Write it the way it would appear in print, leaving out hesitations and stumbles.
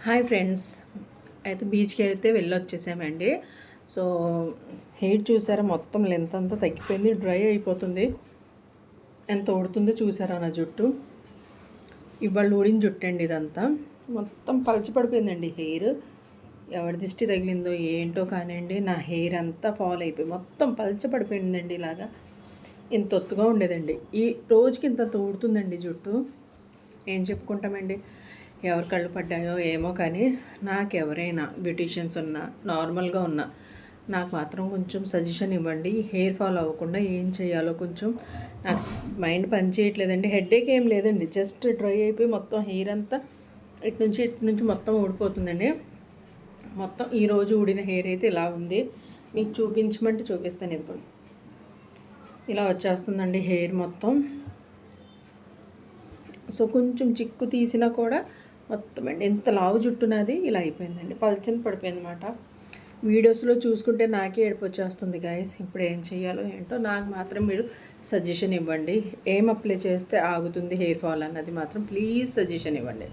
Hi friends, అయితే బీచ్కి అయితే వెళ్ళొచ్చేసామండి. సో హెయిర్ చూసారా, మొత్తం లెంత్ అంతా తగ్గిపోయింది, డ్రై అయిపోతుంది. ఎంత ఊడుతుందో చూసారా నా జుట్టు. ఇవాళ ఊడిన జుట్టు అండి ఇదంతా. మొత్తం పలచపడిపోయిందండి హెయిర్. ఎవరి దిష్టి తగిలిందో ఏంటో కానివ్వండి, నా హెయిర్ అంతా ఫాల్ అయిపోయి మొత్తం పలచపడిపోయిందండి. ఇలాగా ఇంత ఒత్తుగా ఉండేదండి. ఈ రోజుకి ఇంత ఊడుతుందండి జుట్టు. ఏం చెప్పుకుంటామండి, ఎవరి కళ్ళు పడ్డాయో ఏమో, కానీ నాకు ఎవరైనా బ్యూటీషియన్స్ ఉన్నా, నార్మల్గా ఉన్నా, నాకు మాత్రం కొంచెం సజెషన్ ఇవ్వండి. హెయిర్ ఫాల్ అవ్వకుండా ఏం చేయాలో కొంచెం. నాకు మైండ్ పని చేయట్లేదండి. హెడేక్ ఏం లేదండి, జస్ట్ డ్రై అయిపోయి మొత్తం హెయిర్ అంతా ఇటు నుంచి మొత్తం ఊడిపోతుందండి. మొత్తం ఈరోజు ఊడిన హెయిర్ అయితే ఇలా ఉంది. మీకు చూపించమంటే చూపిస్తాను. ఇది ఇలా వచ్చేస్తుందండి హెయిర్ మొత్తం. సో కొంచెం చిక్కు తీసినా కూడా మొత్తం అండి ఎంత లావు జుట్టునది ఇలా అయిపోయిందండి, పల్చని పడిపోయింది అనమాట. వీడియోస్లో చూసుకుంటే నాకే ఏడుపు వచ్చేస్తుంది గాయస్. ఇప్పుడు ఏం చేయాలో ఏంటో నాకు మాత్రం మీరు సజెషన్ ఇవ్వండి. ఏం అప్లై చేస్తే ఆగుతుంది హెయిర్ ఫాల్ అన్నది మాత్రం ప్లీజ్ సజెషన్ ఇవ్వండి.